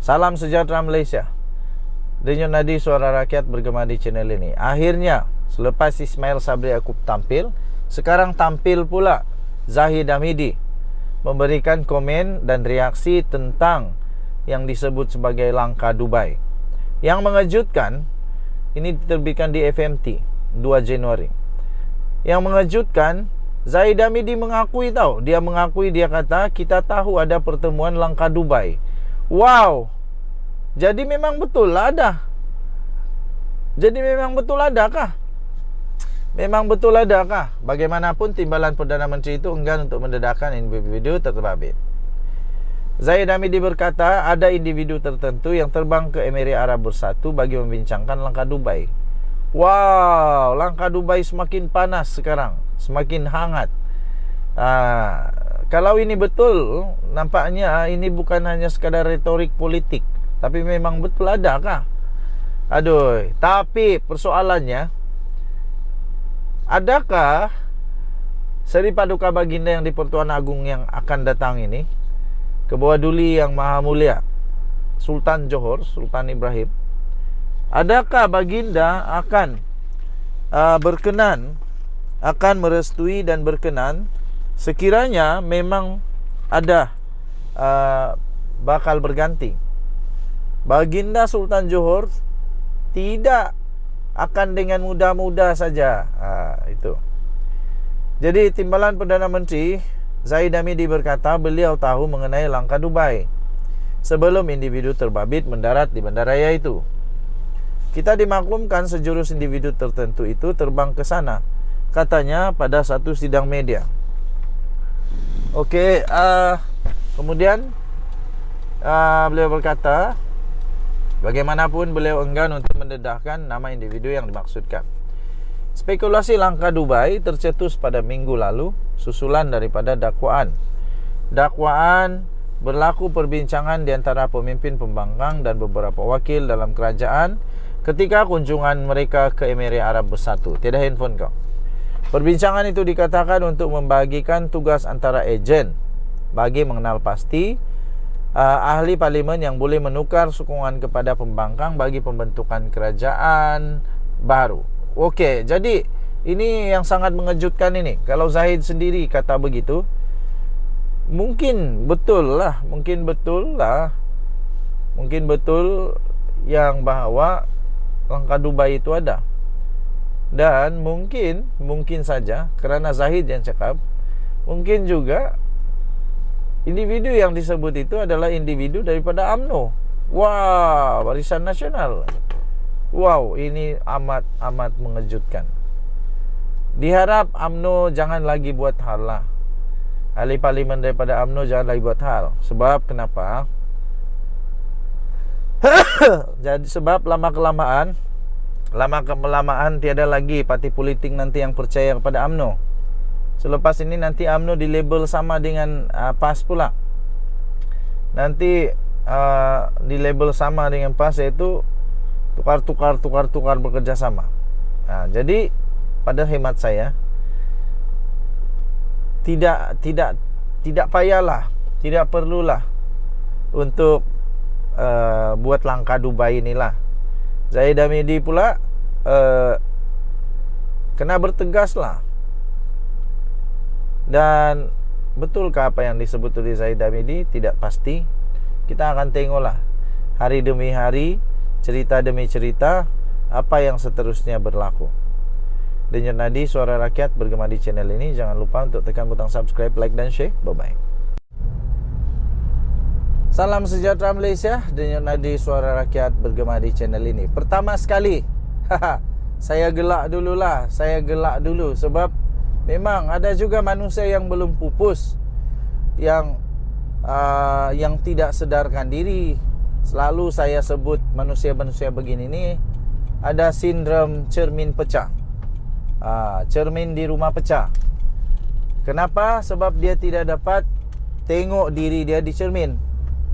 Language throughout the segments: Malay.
Salam sejahtera Malaysia. Denyut nadi suara rakyat bergema di channel ini. Akhirnya selepas Ismail Sabri Yaakob tampil, sekarang tampil pula Zahid Hamidi memberikan komen dan reaksi tentang yang disebut sebagai langkah Dubai. Yang mengejutkan, ini diterbitkan di FMT 2 Januari. Yang mengejutkan, Zahid Hamidi mengakui dia kata kita tahu ada pertemuan langkah Dubai. Wow. Jadi memang betul ada. Memang betul adakah? Bagaimanapun timbalan Perdana Menteri itu enggan untuk mendedahkan individu terbabit. Zahid Hamidi berkata ada individu tertentu yang terbang ke Emirat Arab Bersatu bagi membincangkan langkah Dubai. Wow, langkah Dubai semakin panas sekarang, semakin hangat. Kalau ini betul, nampaknya ini bukan hanya sekadar retorik politik, tapi memang betul adakah? Aduh, tapi persoalannya, adakah Seri Paduka Baginda yang di Pertuan Agong yang akan datang ini, ke bawah Duli Yang Maha Mulia Sultan Johor, Sultan Ibrahim, adakah Baginda akan berkenan, akan merestui dan berkenan sekiranya memang ada bakal berganti? Baginda Sultan Johor tidak akan dengan mudah-mudah saja. Itu. Jadi timbalan Perdana Menteri Zahid Hamidi berkata beliau tahu mengenai langkah Dubai sebelum individu terbabit mendarat di bandaraya itu. Kita dimaklumkan sejurus individu tertentu itu terbang ke sana, katanya pada satu sidang media. Okey, kemudian beliau berkata bagaimanapun beliau enggan untuk mendedahkan nama individu yang dimaksudkan. Spekulasi langkah Dubai tercetus pada minggu lalu susulan daripada dakwaan berlaku perbincangan di antara pemimpin pembangkang dan beberapa wakil dalam kerajaan ketika kunjungan mereka ke Emirat Arab Bersatu. Tiada handphone kau. Perbincangan itu dikatakan untuk membagikan tugas antara ejen bagi mengenal pasti ahli parlimen yang boleh menukar sokongan kepada pembangkang bagi pembentukan kerajaan baru. Okey, jadi ini yang sangat mengejutkan ini. Kalau Zahid sendiri kata begitu, mungkin betul yang bahawa langkah Dubai itu ada. Dan mungkin saja kerana Zahid yang cakap, mungkin juga individu yang disebut itu adalah individu daripada UMNO. Wah, Barisan Nasional. Wow, ini amat mengejutkan. Diharap UMNO jangan lagi buat hal lah. Ahli parlimen daripada UMNO jangan lagi buat hal. Sebab kenapa? Jadi sebab lama-kelamaan tiada lagi parti politik nanti yang percaya kepada UMNO. Selepas ini nanti UMNO dilabel sama dengan PAS pula. Nanti dilabel sama dengan PAS, iaitu tukar bekerjasama. Jadi pada hemat saya tidak payahlah, tidak perlulah untuk buat langkah Dubai inilah. Zahid Hamidi pula kena bertegaslah. Dan betulkah apa yang disebut oleh Zahid Hamidi? Tidak pasti. Kita akan tengoklah hari demi hari, cerita demi cerita, apa yang seterusnya berlaku. Denyut nadi suara rakyat bergema di channel ini. Jangan lupa untuk tekan butang subscribe, like dan share. Bye-bye. Salam sejahtera Malaysia. Denyut nadi suara rakyat bergema di channel ini. Pertama sekali, saya gelak dulu sebab memang ada juga manusia yang belum pupus, yang tidak sedarkan diri. Selalu saya sebut manusia-manusia begini ni ada sindrom cermin pecah. Cermin di rumah pecah. Kenapa? Sebab dia tidak dapat tengok diri dia di cermin.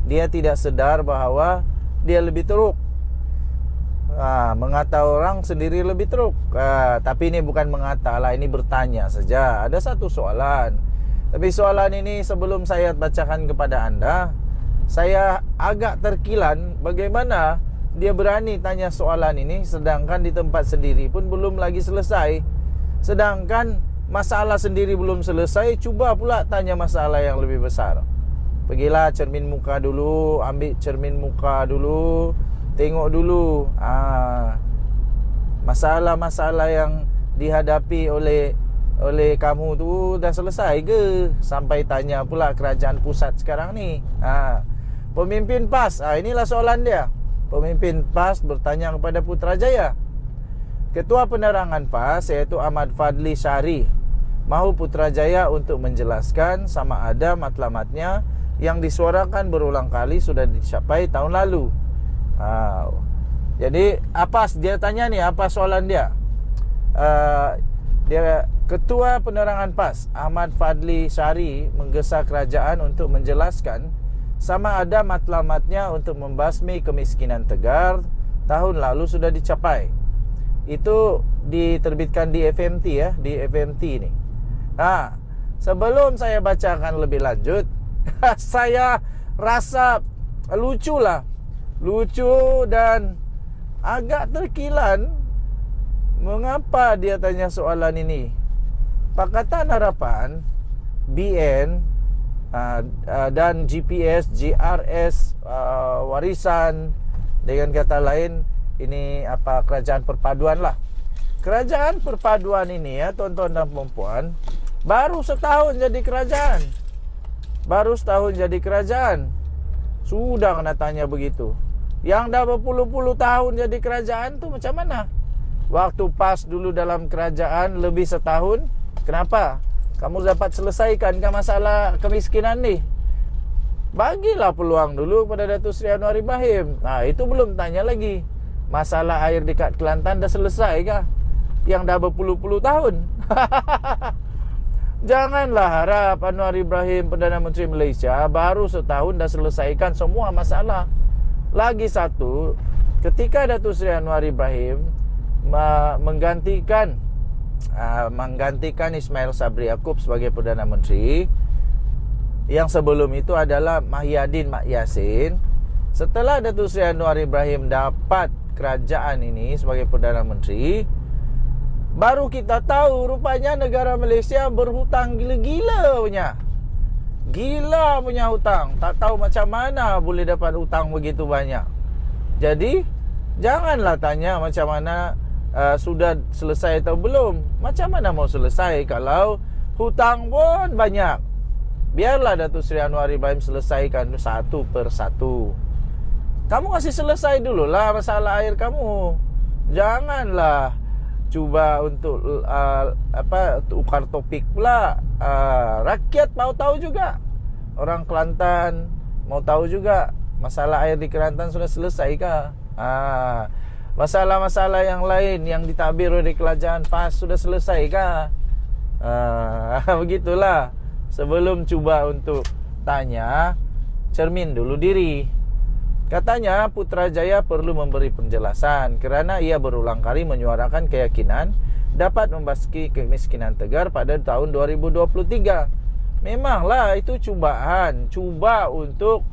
Dia tidak sedar bahawa dia lebih teruk. Mengata orang sendiri lebih teruk. Tapi ini bukan mengata lah, ini bertanya saja. Ada satu soalan. Tapi soalan ini sebelum saya bacakan kepada anda, saya agak terkilan bagaimana dia berani tanya soalan ini sedangkan di tempat sendiri pun belum lagi selesai. Sedangkan masalah sendiri belum selesai, cuba pula tanya masalah yang lebih besar. Pergilah cermin muka dulu, ambil cermin muka dulu, tengok dulu masalah-masalah yang dihadapi oleh kamu tu dah selesai ke? Sampai tanya pula kerajaan pusat sekarang ni. Pemimpin PAS, inilah soalan dia. Pemimpin PAS bertanya kepada Putrajaya. Ketua Penerangan PAS iaitu Ahmad Fadli Syari mahu Putrajaya untuk menjelaskan sama ada matlamatnya yang disuarakan berulang kali sudah dicapai tahun lalu. Jadi apa dia tanya ni, apa soalan dia? Dia Ketua Penerangan PAS Ahmad Fadli Syari menggesa kerajaan untuk menjelaskan sama ada matlamatnya untuk membasmi kemiskinan Tegar tahun lalu sudah dicapai. Itu diterbitkan di FMT ya, di FMT ni. Sebelum saya bacakan lebih lanjut, saya rasa lucu dan agak terkilan mengapa dia tanya soalan ini. Pakatan Harapan, BN dan GPS, GRS, warisan, dengan kata lain ini kerajaan perpaduan lah. Kerajaan perpaduan ini ya tuan-tuan dan puan-puan, baru setahun jadi kerajaan. Sudah kena tanya begitu. Yang dah berpuluh-puluh tahun jadi kerajaan tu macam mana? Waktu PAS dulu dalam kerajaan lebih setahun, kenapa? Kamu dapat selesaikan kan masalah kemiskinan ni? Bagilah peluang dulu pada Datuk Seri Anwar Ibrahim. Itu belum tanya lagi. Masalah air dekat Kelantan dah selesai kah? Yang dah berpuluh-puluh tahun. Janganlah harap Anwar Ibrahim Perdana Menteri Malaysia baru setahun dah selesaikan semua masalah. Lagi satu, ketika Datuk Seri Anwar Ibrahim menggantikan Ismail Sabri Yaakob sebagai Perdana Menteri, yang sebelum itu adalah Mahyadin Mak Yassin. Setelah Datuk Seri Anwar Ibrahim dapat kerajaan ini sebagai Perdana Menteri, baru kita tahu rupanya negara Malaysia berhutang gila-gila punya hutang. Tak tahu macam mana boleh dapat hutang begitu banyak. Jadi janganlah tanya macam mana sudah selesai atau belum. Macam mana mau selesai kalau hutang pun banyak? Biarlah Datuk Seri Anwar Ibrahim selesaikan satu persatu. Kamu kasih selesai dululah masalah air kamu. Janganlah cuba untuk tukar topik pula. Rakyat mau tahu juga. Orang Kelantan mau tahu juga masalah air di Kelantan sudah selesai kah? Masalah-masalah yang lain yang ditadbir oleh kerajaan PAS sudah selesai kah? Begitulah. Sebelum cuba untuk tanya, cermin dulu diri. Katanya Putrajaya perlu memberi penjelasan kerana ia berulang kali menyuarakan keyakinan dapat membasmi kemiskinan Tegar pada tahun 2023. Memanglah itu cubaan, cuba untuk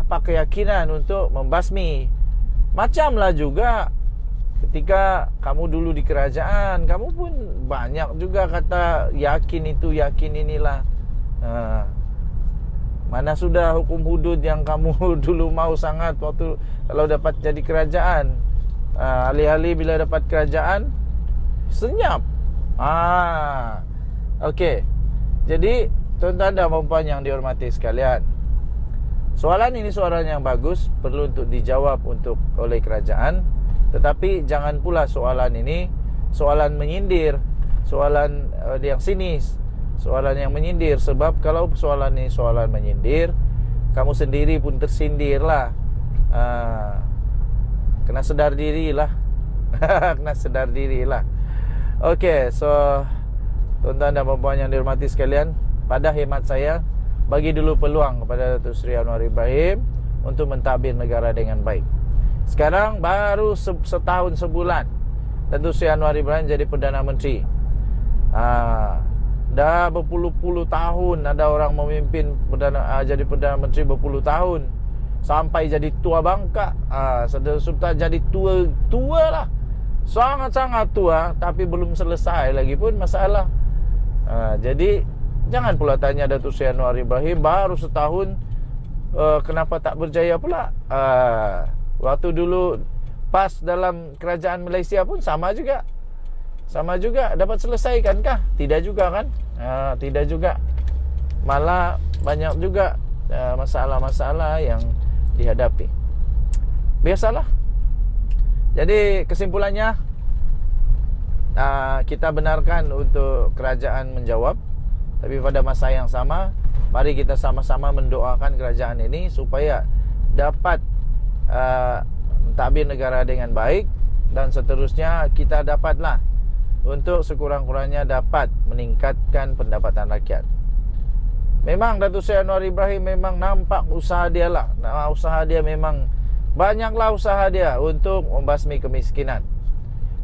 keyakinan untuk membasmi. Macamlah juga ketika kamu dulu di kerajaan, kamu pun banyak juga kata yakin itu, yakin inilah. Mana sudah hukum hudud yang kamu dulu mau sangat waktu kalau dapat jadi kerajaan. Alih-alih bila dapat kerajaan senyap. Okey. Jadi tuan-tuan dan puan yang dihormati sekalian, soalan ini soalan yang bagus, perlu untuk dijawab oleh kerajaan. Tetapi jangan pula soalan ini soalan menyindir, soalan yang sinis, soalan yang menyindir. Sebab kalau soalan ini soalan menyindir, kamu sendiri pun tersindirlah. Kena sedar dirilah. Kena sedar dirilah. Okey, so tuan-tuan dan puan-puan yang dihormati sekalian, pada hemat saya, bagi dulu peluang kepada Datuk Seri Anwar Ibrahim untuk mentadbir negara dengan baik. Sekarang baru setahun sebulan Datuk Seri Anwar Ibrahim jadi Perdana Menteri. Dah berpuluh-puluh tahun ada orang memimpin jadi Perdana Menteri berpuluh tahun, sampai jadi tua bangka. Sudah jadi tua lah, sangat-sangat tua, tapi belum selesai lagi pun masalah. Jadi jangan pula tanya Datuk Seri Anwar Ibrahim baru setahun kenapa tak berjaya pula. Waktu dulu pas dalam kerajaan Malaysia pun sama juga dapat selesaikan kah? Tidak juga kan? Tidak juga, malah banyak juga masalah-masalah yang dihadapi. Biasalah. Jadi kesimpulannya, kita benarkan untuk kerajaan menjawab, tapi pada masa yang sama, mari kita sama-sama mendoakan kerajaan ini supaya dapat mentadbir negara dengan baik, dan seterusnya kita dapatlah untuk sekurang-kurangnya dapat meningkatkan pendapatan rakyat. Memang Datuk Seri Anwar Ibrahim memang nampak usaha dia lah. Usaha dia memang banyaklah usaha dia untuk membasmi kemiskinan.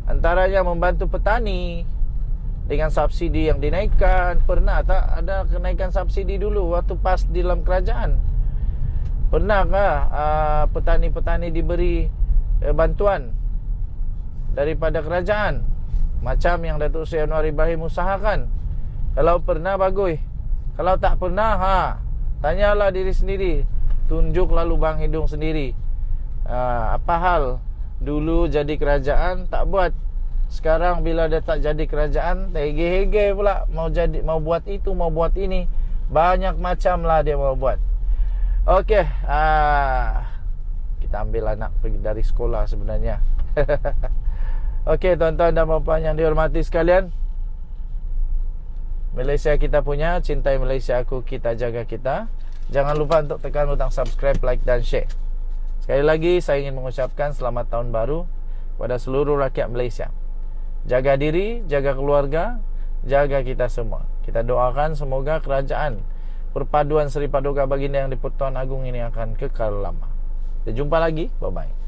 Antaranya membantu petani dengan subsidi yang dinaikkan. Pernah tak ada kenaikan subsidi dulu waktu pas di dalam kerajaan? Pernahkah petani-petani diberi bantuan daripada kerajaan macam yang Datuk Seri Anwar Ibrahim usahakan? Kalau pernah, bagus. Kalau tak pernah, tanyalah diri sendiri, tunjuklah lubang hidung sendiri. Apa hal dulu jadi kerajaan tak buat, sekarang bila dia tak jadi kerajaan, hege-hege pula mau buat itu, mau buat ini, banyak macam lah dia mau buat. Okey, kita ambil anak pergi dari sekolah sebenarnya. Okey, tuan-tuan dan puan-puan yang dihormati sekalian, Malaysia kita punya, cintai Malaysia aku, kita jaga kita. Jangan lupa untuk tekan butang subscribe, like dan share. Sekali lagi saya ingin mengucapkan selamat tahun baru kepada seluruh rakyat Malaysia. Jaga diri, jaga keluarga, jaga kita semua. Kita doakan semoga kerajaan Perpaduan Seri Paduka Baginda yang di Pertuan Agong ini akan kekal lama. Kita jumpa lagi, bye-bye.